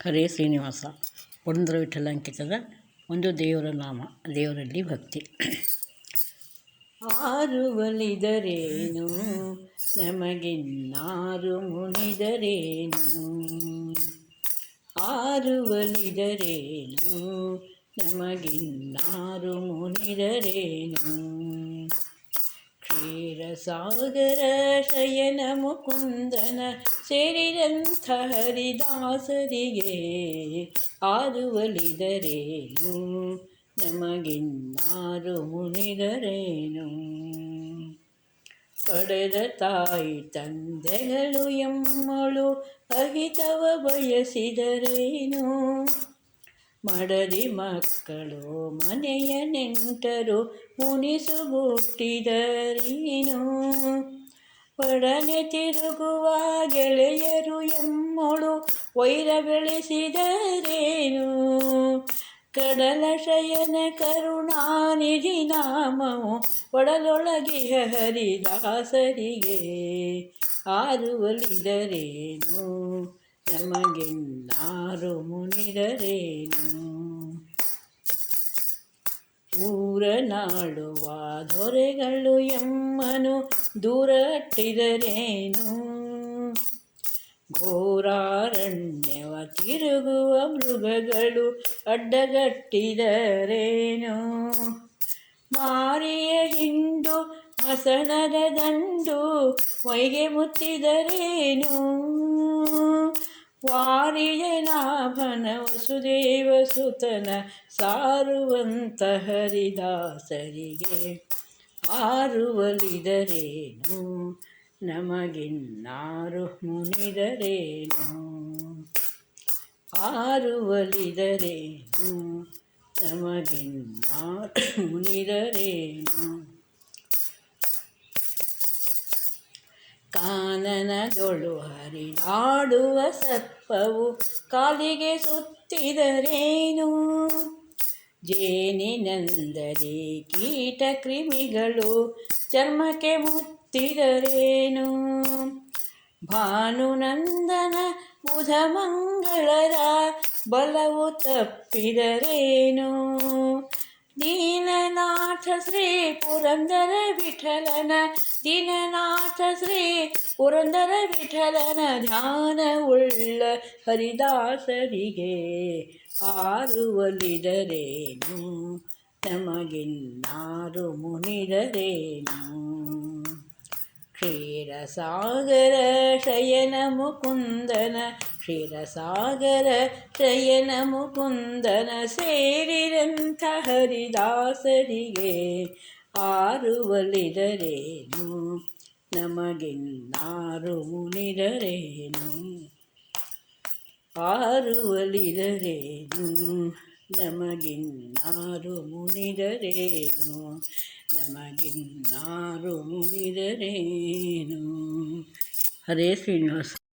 ಹರೇ ಶ್ರೀನಿವಾಸ ಪುರಂದರ ವಿಠಲ ಅಂಕಿತದ ಒಂದು ದೇವರ ನಾಮ, ದೇವರಲ್ಲಿ ಭಕ್ತಿ. ಆರುವಲಿದರೇನು ನಮಗಿನ್ನಾರು ಮುನಿದರೇನು, ಆರುವಲಿದರೇನು ನಮಗಿನ್ನಾರು ಮುನಿದರೇನು. ಕ್ಷೀರಸಾಗರ ಶಯನ ಮುಕುಂದನ ಸೇರಿದಂಥ ಹರಿದಾಸರಿಗೆ ಆರುವಲಿದರೇನು ನಮಗಿನ್ನಾರು ಮುನಿದರೇನು. ಪಡೆದ ತಾಯಿ ತಂದೆಗಳು ಎಮ್ಮಳು ಅಹಿತವ ಬಯಸಿದರೇನು, ಮಡದಿ ಮಕ್ಕಳು ಮನೆಯ ನೆಂಟರು ಮುನಿಸುಗುಟ್ಟಿದರೇನು. ಒಡನೆ ತಿರುಗುವ ಗೆಳೆಯರು ಎಮ್ಮಳು ವೈರ ಬೆಳೆಸಿದರೇನು. ಕಡಲ ಶಯನ ಕರುಣಾನಿಧಿ ನಾಮವು ಒಡಲೊಳಗಿಹ ಹರಿದಾಸರಿಗೆ ಆರುವಲಿದರೇನು ನಮಗಿನ್ನಾರು ಮುನಿದರೇನು. ಊರನಾಡುವ ದೊರೆಗಳು ಎಮ್ಮನು ದೂರ ಅಟ್ಟಿದರೇನು, ಘೋರಾರಣ್ಯವ ತಿರುಗುವ ಮೃಗಗಳು ಅಡ್ಡಗಟ್ಟಿದರೇನು. ಮಾರಿಯ ಹಿಂಡು ಮಸಣದ ದಂಡು ಮೈಗೆ ಮುತ್ತಿದರೇನು. ವಾರಿಯನಾಭನ ವಸುದೇವ ಸುತನ ಸಾರುವಂತ ಹರಿದಾಸರಿಗೆ ಆರುವಲಿದರೇನು ನಮಗಿನ್ನಾರು ಮುನಿದರೇನು. ಆರುವಲಿದರೇನು ನಮಗಿನ್ನಾರು ಮುನಿದರೇನು. ಕಾನನದೊಳು ಹರಿದಾಡುವ ಸರ್ಪವು ಕಾಲಿಗೆ ಸುತ್ತಿದರೇನು. ಜೇನಿನಂದದಿ ಕೀಟ ಕ್ರಿಮಿಗಳು ಚರ್ಮಕ್ಕೆ ಮುತ್ತಿದರೇನು. ಭಾನುನಂದನ ಬುಧ ಮಂಗಳರ ಬಲವು ತಪ್ಪಿದರೇನು. ದೀನನಾಥ ಶ್ರೀ ಪುರಂದರ ವಿಠಲನ ದೀನನಾಥ ಶ್ರೀ ಪುರಂದರ ವಿಠಲನ ಧ್ಯಾನವುಳ್ಳ ಹರಿದಾಸರಿಗೆ ಆರುವಲಿದರೇನು ನಮಗಿನ್ನಾರು ಮುನಿದರೇನು. ಕ್ಷೀರಸಾಗರ ಶಯನ ಮುಕುಂದನ ಕ್ಷೀರಸಾಗರ ಶಯನ ಮುಕುಂದನ ಸೇರಿದಂಥ ಹರಿದಾಸರಿಗೆ ಆರುವಲಿದರೇನು ನಮಗಿನ್ನಾರು ಮುನಿದರೇನು. ಆರುವಲಿದರೇನು ನಮಗಿನ್ನಾರು ಮುನಿದರೇನು, ನಮಗಿನ್ನಾರು ಮುನಿದರೇನು. ಹರೇ ಶ್ರೀನಿವಾಸ.